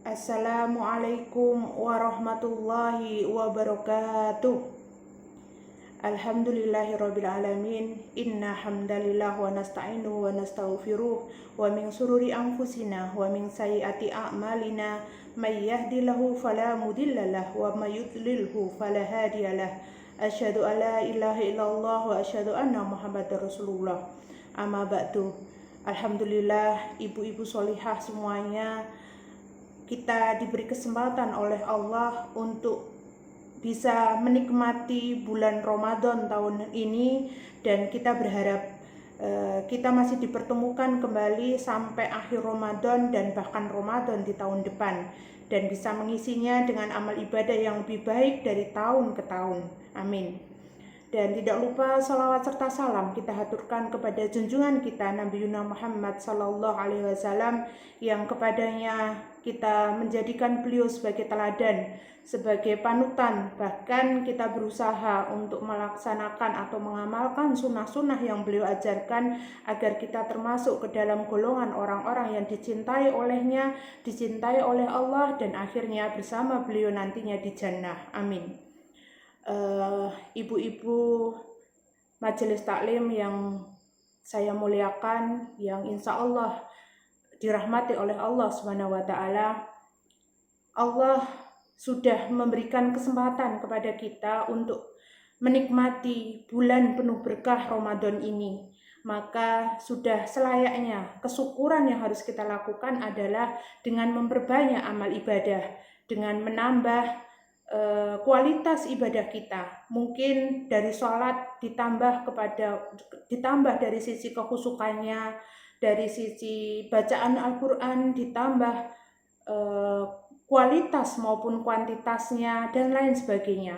Assalamualaikum warahmatullahi wabarakatuh. Alhamdulillahirabbil alamin. Inna hamdalillah wa nasta'inuhu wa nastaghfiruh wa min sururi anfusina wa min sayyiati a'malina may yahdihillahu fala mudhillalah wa may yudlilhu fala hadiyalah. Asyhadu an la ilaha illallah wa asyhadu anna Muhammadar Rasulullah. Amma ba'du. Alhamdulillah, ibu-ibu sholihah semuanya, kita diberi kesempatan oleh Allah untuk bisa menikmati bulan Ramadan tahun ini, dan kita berharap kita masih dipertemukan kembali sampai akhir Ramadan dan bahkan Ramadan di tahun depan, dan bisa mengisinya dengan amal ibadah yang lebih baik dari tahun ke tahun. Amin. Dan tidak lupa salawat serta salam kita haturkan kepada junjungan kita Nabi Muhammad sallallahu alaihi wasallam, yang kepadanya kita menjadikan beliau sebagai teladan, sebagai panutan, bahkan kita berusaha untuk melaksanakan atau mengamalkan sunnah-sunnah yang beliau ajarkan, agar kita termasuk ke dalam golongan orang-orang yang dicintai olehnya, dicintai oleh Allah, dan akhirnya bersama beliau nantinya di jannah. Amin. Ibu-ibu majelis taklim yang saya muliakan, yang insya Allah dirahmati oleh Allah SWT, Allah sudah memberikan kesempatan kepada kita untuk menikmati bulan penuh berkah Ramadan ini. Maka sudah selayaknya kesyukuran yang harus kita lakukan adalah dengan memperbanyak amal ibadah, dengan menambah kualitas ibadah kita. Mungkin dari sholat ditambah dari sisi kekhusyukannya, dari sisi bacaan Al-Quran ditambah kualitas maupun kuantitasnya, dan lain sebagainya.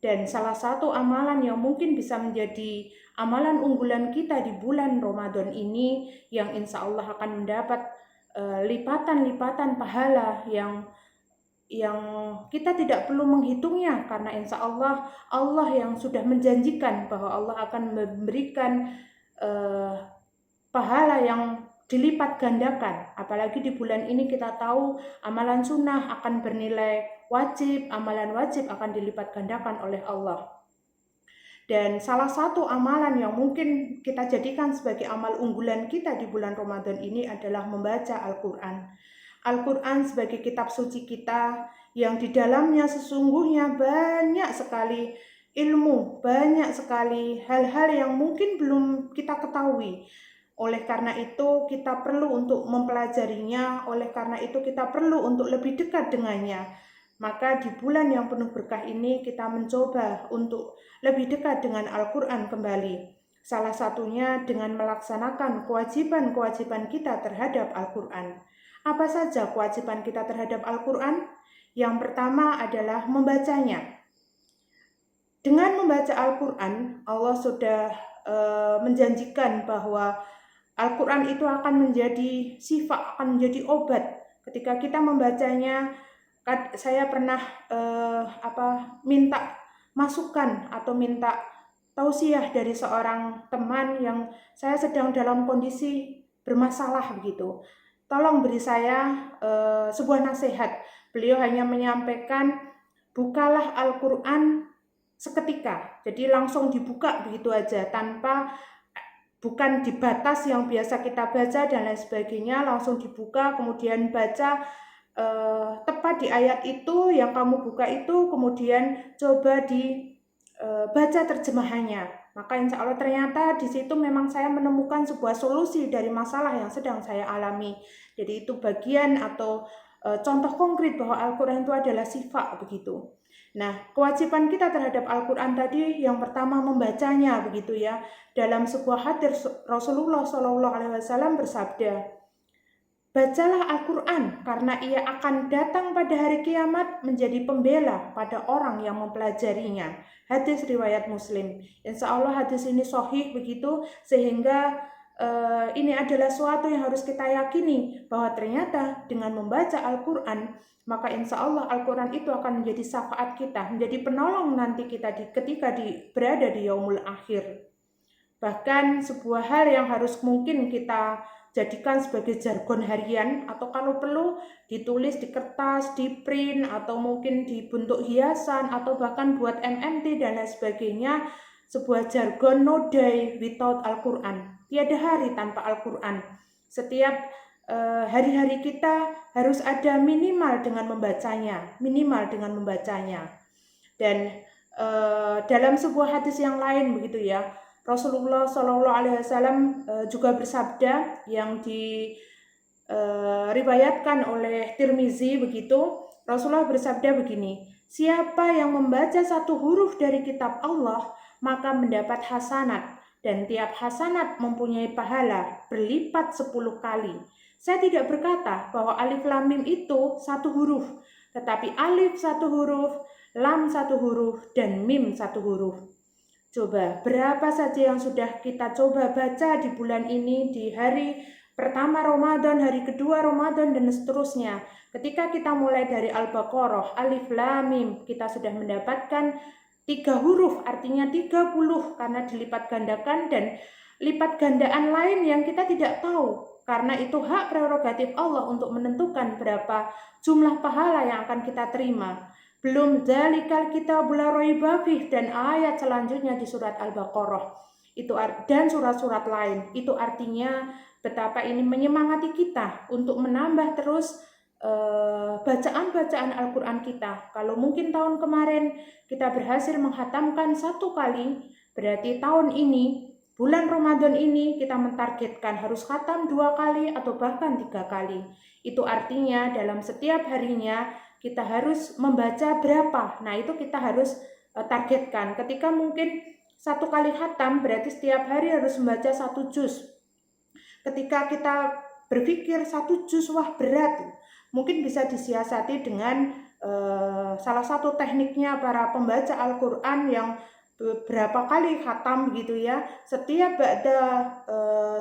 Dan salah satu amalan yang mungkin bisa menjadi amalan unggulan kita di bulan Ramadan ini, yang insya Allah akan mendapat lipatan-lipatan pahala yang kita tidak perlu menghitungnya, karena insya Allah yang sudah menjanjikan bahwa Allah akan memberikan pahala yang dilipat gandakan. Apalagi di bulan ini kita tahu amalan sunnah akan bernilai wajib, amalan wajib akan dilipat gandakan oleh Allah. Dan salah satu amalan yang mungkin kita jadikan sebagai amal unggulan kita di bulan Ramadan ini adalah membaca Al-Quran. Al-Quran sebagai kitab suci kita, yang di dalamnya sesungguhnya banyak sekali ilmu, banyak sekali hal-hal yang mungkin belum kita ketahui. Oleh karena itu kita perlu untuk mempelajarinya, oleh karena itu kita perlu untuk lebih dekat dengannya. Maka di bulan yang penuh berkah ini kita mencoba untuk lebih dekat dengan Al-Quran kembali. Salah satunya dengan melaksanakan kewajiban-kewajiban kita terhadap Al-Quran. Apa saja kewajiban kita terhadap Al-Quran? Yang pertama adalah membacanya. Dengan membaca Al-Quran, Allah sudah menjanjikan bahwa Al-Quran itu akan menjadi sifat, akan menjadi obat. Ketika kita membacanya, saya pernah minta masukan atau minta tausiah dari seorang teman yang saya sedang dalam kondisi bermasalah begitu. Tolong beri saya sebuah nasihat. Beliau hanya menyampaikan, bukalah Al-Quran seketika. Jadi langsung dibuka begitu aja, bukan di batas yang biasa kita baca dan lain sebagainya, langsung dibuka, kemudian baca tepat di ayat itu yang kamu buka itu, kemudian coba dibaca terjemahannya. Maka insya Allah ternyata di situ memang saya menemukan sebuah solusi dari masalah yang sedang saya alami. Jadi itu bagian atau contoh konkret bahwa Al-Quran itu adalah sifat begitu. Nah, kewajiban kita terhadap Al-Quran tadi yang pertama membacanya begitu ya. Dalam sebuah hadis Rasulullah SAW bersabda, bacalah Al-Quran karena ia akan datang pada hari kiamat menjadi pembela pada orang yang mempelajarinya. Hadis riwayat Muslim. Insya Allah hadis ini sahih begitu, sehingga ini adalah suatu yang harus kita yakini bahwa ternyata dengan membaca Al-Quran, maka insya Allah Al-Quran itu akan menjadi syafaat kita, menjadi penolong nanti kita ketika berada di yaumul akhir. Bahkan sebuah hal yang harus mungkin kita jadikan sebagai jargon harian, atau kalau perlu ditulis di kertas, di print, atau mungkin dibentuk hiasan, atau bahkan buat MMT dan lain sebagainya, sebuah jargon no day without Al-Quran. Tiada hari tanpa Al-Quran. Setiap hari-hari kita harus ada minimal dengan membacanya. Dan dalam sebuah hadis yang lain begitu ya, Rasulullah Shallallahu Alaihi Wasallam juga bersabda yang diriwayatkan oleh Tirmizi begitu. Rasulullah bersabda begini, siapa yang membaca satu huruf dari kitab Allah maka mendapat hasanat, dan tiap hasanat mempunyai pahala berlipat 10 kali. Saya tidak berkata bahwa alif lam mim itu satu huruf, tetapi alif satu huruf, lam satu huruf, dan mim satu huruf. Coba, berapa saja yang sudah kita coba baca di bulan ini, di hari pertama Ramadan, hari kedua Ramadan, dan seterusnya. Ketika kita mulai dari Al-Baqarah, alif lam mim, kita sudah mendapatkan 3 huruf, artinya 30, karena dilipat gandakan, dan lipat gandaan lain yang kita tidak tahu. Karena itu hak prerogatif Allah untuk menentukan berapa jumlah pahala yang akan kita terima. Belum dzalikal kitabul la raiba fih, dan ayat selanjutnya di surat Al-Baqarah. Dan surat-surat lain. Itu artinya betapa ini menyemangati kita untuk menambah terus bacaan-bacaan Al-Quran kita. Kalau mungkin tahun kemarin kita berhasil menghatamkan 1 kali, berarti tahun ini, bulan Ramadan ini kita mentargetkan harus khatam 2 kali atau bahkan 3 kali. Itu artinya dalam setiap harinya kita harus membaca berapa. Nah, itu kita harus targetkan. Ketika mungkin 1 kali khatam berarti setiap hari harus membaca 1 juz. Ketika kita berpikir 1 juz wah berat, mungkin bisa disiasati dengan salah satu tekniknya para pembaca Al-Quran yang beberapa kali khatam begitu ya, setiap ba'da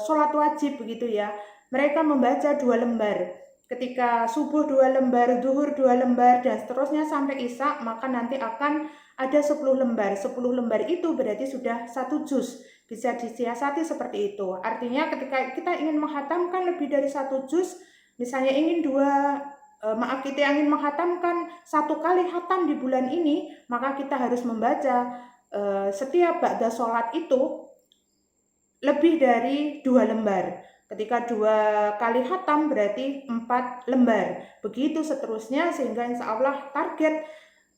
sholat wajib begitu ya, mereka membaca 2 lembar. Ketika subuh 2 lembar, zuhur 2 lembar, dan seterusnya sampai isya, maka nanti akan ada 10 lembar. 10 lembar itu berarti sudah 1 juz. Bisa disiasati seperti itu. Artinya ketika kita ingin menghatamkan lebih dari 1 juz, misalnya kita ingin menghatamkan 1 kali khatam di bulan ini, maka kita harus membaca setiap ba'da sholat itu lebih dari 2 lembar. Ketika 2 kali khatam berarti 4 lembar. Begitu seterusnya, sehingga insya Allah target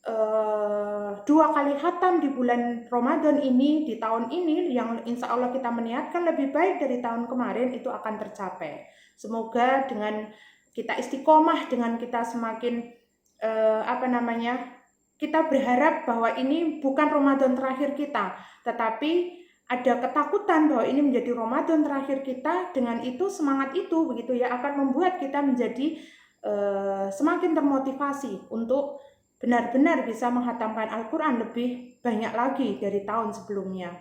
2 kali khatam di bulan Ramadan ini, di tahun ini, yang insya Allah kita meniatkan lebih baik dari tahun kemarin, itu akan tercapai. Semoga dengan kita istiqomah, dengan kita semakin kita berharap bahwa ini bukan Ramadan terakhir kita, tetapi ada ketakutan bahwa ini menjadi Ramadan terakhir kita. Dengan itu, semangat itu begitu ya akan membuat kita menjadi semakin termotivasi untuk benar-benar bisa menghatamkan Al-Quran lebih banyak lagi dari tahun sebelumnya.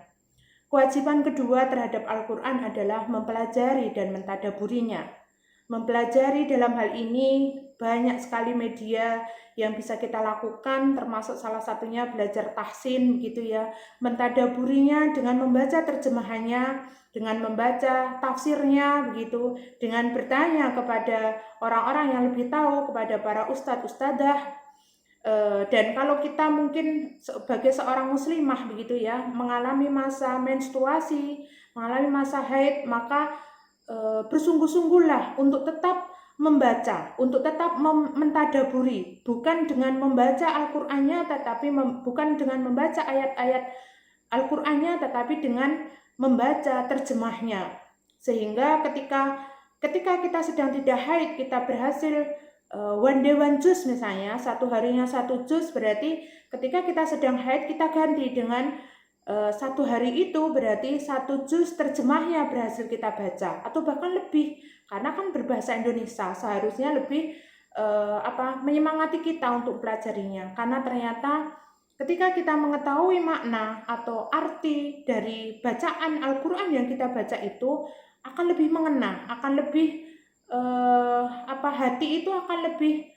Kewajiban kedua terhadap Al-Quran adalah mempelajari dan mentadaburinya. Mempelajari dalam hal ini banyak sekali media yang bisa kita lakukan, termasuk salah satunya belajar tahsin begitu ya. Mentadaburinya dengan membaca terjemahannya, dengan membaca tafsirnya begitu, dengan bertanya kepada orang-orang yang lebih tahu, kepada para ustadz-ustadzah. Dan kalau kita mungkin sebagai seorang muslimah begitu ya, mengalami masa menstruasi, mengalami masa haid, maka bersungguh-sungguhlah untuk tetap membaca, untuk tetap mentadaburi, bukan dengan membaca Al-Qur'annya, tetapi bukan dengan membaca ayat-ayat Al-Qur'annya, tetapi dengan membaca terjemahnya. Sehingga ketika kita sedang tidak haid, kita berhasil one day one juz misalnya, 1 harinya 1 juz, berarti ketika kita sedang haid kita ganti dengan 1 hari itu berarti 1 juz terjemahnya berhasil kita baca, atau bahkan lebih, karena kan berbahasa Indonesia, seharusnya lebih menyemangati kita untuk pelajarinya. Karena ternyata ketika kita mengetahui makna atau arti dari bacaan Al-Quran yang kita baca itu akan lebih mengena, akan lebih hati itu akan lebih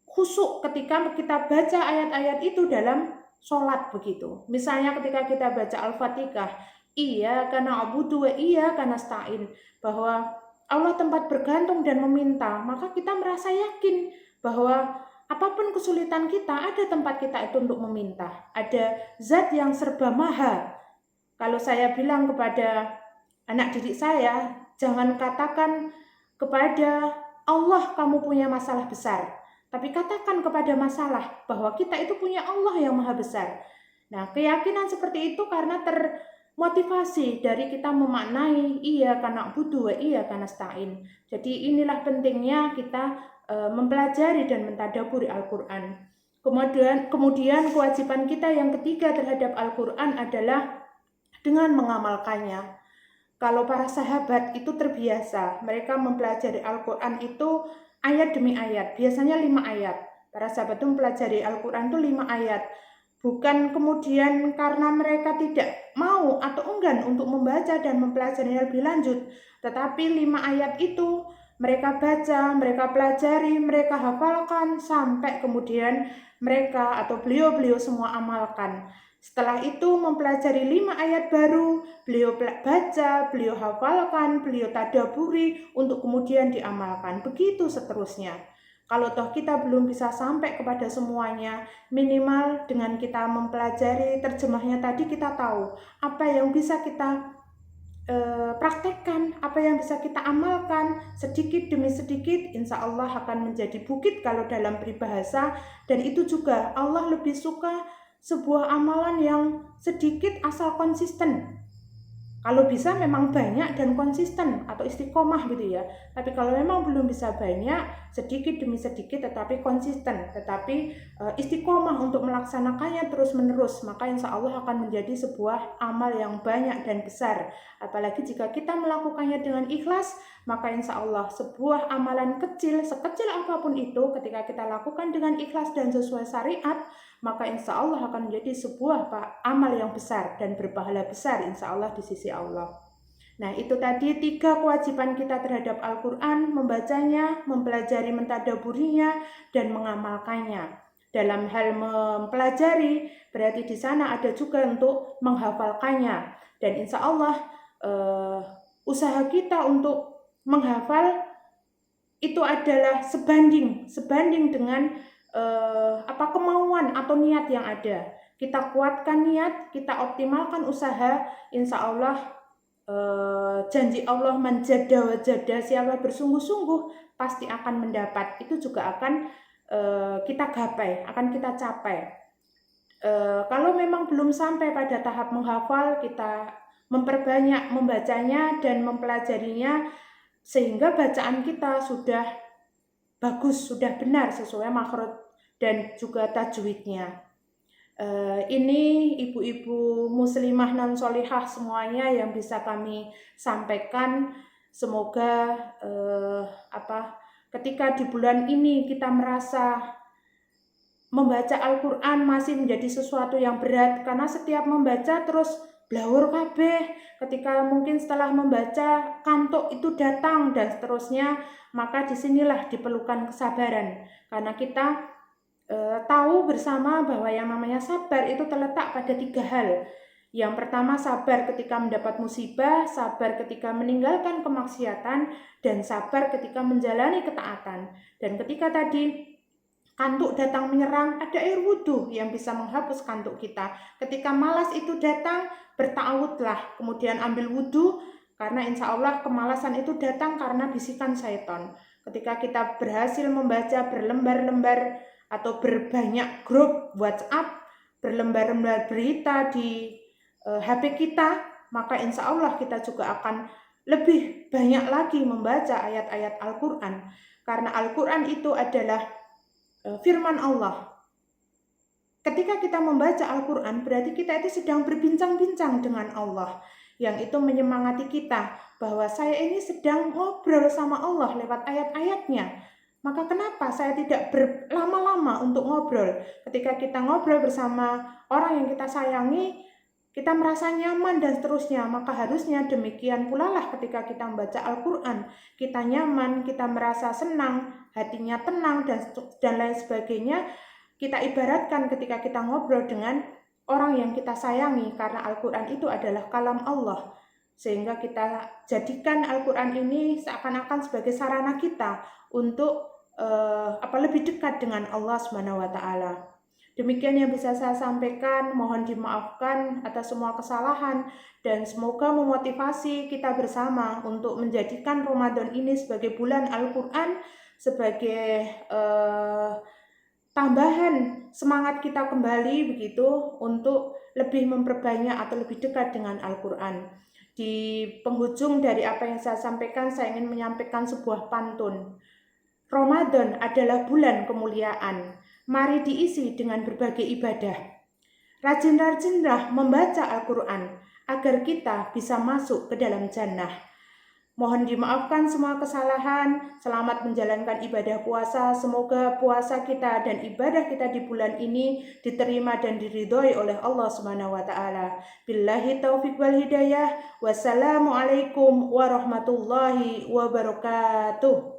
khusyuk ketika kita baca ayat-ayat itu dalam sholat begitu. Misalnya ketika kita baca Al-Fatihah, iyyaka na'budu wa iyyaka nasta'in, bahwa Allah tempat bergantung dan meminta, maka kita merasa yakin bahwa apapun kesulitan kita, ada tempat kita itu untuk meminta. Ada zat yang serba maha. Kalau saya bilang kepada anak didik saya, jangan katakan kepada Allah kamu punya masalah besar, tapi katakan kepada masalah bahwa kita itu punya Allah yang maha besar. Nah, keyakinan seperti itu karena termotivasi dari kita memaknai iyyaka na'budu wa iyyaka nasta'in. Jadi inilah pentingnya kita mempelajari dan mentadaburi Al-Quran. Kemudian kewajiban kita yang ketiga terhadap Al-Quran adalah dengan mengamalkannya. Kalau para sahabat itu terbiasa, mereka mempelajari Al-Quran itu ayat demi ayat, biasanya 5 ayat. Para sahabat itu mempelajari Al-Quran itu 5 ayat. Bukan kemudian karena mereka tidak mau atau enggan untuk membaca dan mempelajari lebih lanjut, tetapi 5 ayat itu mereka baca, mereka pelajari, mereka hafalkan, sampai kemudian mereka atau beliau-beliau semua amalkan. Setelah itu mempelajari 5 ayat baru, beliau baca, beliau hafalkan, beliau tadaburi untuk kemudian diamalkan. Begitu seterusnya. Kalau toh kita belum bisa sampai kepada semuanya, minimal dengan kita mempelajari terjemahnya tadi kita tahu apa yang bisa kita praktekkan, apa yang bisa kita amalkan sedikit demi sedikit, insya Allah akan menjadi bukit kalau dalam peribahasa. Dan itu juga Allah lebih suka sebuah amalan yang sedikit asal konsisten. Kalau bisa memang banyak dan konsisten atau istiqomah gitu ya. Tapi kalau memang belum bisa banyak, sedikit demi sedikit tetapi konsisten, tetapi istiqomah untuk melaksanakannya terus menerus, maka insya Allah akan menjadi sebuah amal yang banyak dan besar. Apalagi jika kita melakukannya dengan ikhlas, maka insya Allah sebuah amalan kecil, sekecil apapun itu, ketika kita lakukan dengan ikhlas dan sesuai syariat, maka insya Allah akan menjadi sebuah amal yang besar dan berpahala besar insya Allah di sisi Allah. Nah, itu tadi 3 kewajiban kita terhadap Al-Quran: membacanya, mempelajari, mentadaburinya, dan mengamalkannya. Dalam hal mempelajari, berarti di sana ada juga untuk menghafalkannya. Dan insya Allah usaha kita untuk menghafal itu adalah sebanding dengan kemauan atau niat yang ada. Kita kuatkan niat, kita optimalkan usaha, insya Allah janji Allah menjada wajada, siapa bersungguh-sungguh pasti akan mendapat. Itu juga akan kita gapai, akan kita capai. Kalau memang belum sampai pada tahap menghafal, kita memperbanyak membacanya dan mempelajarinya sehingga bacaan kita sudah bagus, sudah benar sesuai makhraj dan juga tajwidnya. Ini ibu-ibu muslimah non solihah semuanya yang bisa kami sampaikan. Semoga ketika di bulan ini kita merasa membaca Al-Quran masih menjadi sesuatu yang berat, karena setiap membaca terus blawur kabeh, ketika mungkin setelah membaca kantuk itu datang dan seterusnya, maka disinilah diperlukan kesabaran, karena kita tahu bersama bahwa yang namanya sabar itu terletak pada 3 hal. Yang pertama, sabar ketika mendapat musibah, sabar ketika meninggalkan kemaksiatan, dan sabar ketika menjalani ketaatan. Dan ketika tadi kantuk datang menyerang, ada air wudhu yang bisa menghapus kantuk kita. Ketika malas itu datang, berta'awudlah, kemudian ambil wudhu, karena insya Allah kemalasan itu datang karena bisikan syaitan. Ketika kita berhasil membaca berlembar-lembar atau berbanyak grup WhatsApp, berlembar-lembar berita di HP kita, maka insya Allah kita juga akan lebih banyak lagi membaca ayat-ayat Al-Quran. Karena Al-Quran itu adalah firman Allah. Ketika kita membaca Al-Quran, berarti kita itu sedang berbincang-bincang dengan Allah, yang itu menyemangati kita bahwa saya ini sedang ngobrol sama Allah lewat ayat-ayatnya. Maka kenapa saya tidak berlama-lama untuk ngobrol? Ketika kita ngobrol bersama orang yang kita sayangi, kita merasa nyaman dan seterusnya. Maka harusnya demikian pula lah ketika kita membaca Al-Quran. Kita nyaman, kita merasa senang, hatinya tenang, dan lain sebagainya. Kita ibaratkan ketika kita ngobrol dengan orang yang kita sayangi, karena Al-Quran itu adalah kalam Allah. Sehingga kita jadikan Al-Quran ini seakan-akan sebagai sarana kita untuk lebih dekat dengan Allah Subhanahu wa taala. Demikian yang bisa saya sampaikan, mohon dimaafkan atas semua kesalahan dan semoga memotivasi kita bersama untuk menjadikan Ramadan ini sebagai bulan Al-Quran, sebagai tambahan semangat kita kembali begitu untuk lebih memperbanyak atau lebih dekat dengan Al-Quran. Di penghujung dari apa yang saya sampaikan, saya ingin menyampaikan sebuah pantun. Ramadan adalah bulan kemuliaan. Mari diisi dengan berbagai ibadah. Rajin-rajinlah membaca Al-Quran agar kita bisa masuk ke dalam jannah. Mohon dimaafkan semua kesalahan. Selamat menjalankan ibadah puasa. Semoga puasa kita dan ibadah kita di bulan ini diterima dan diridhoi oleh Allah Subhanahu wa taala. Billahi taufik wal hidayah. Wassalamualaikum warahmatullahi wabarakatuh.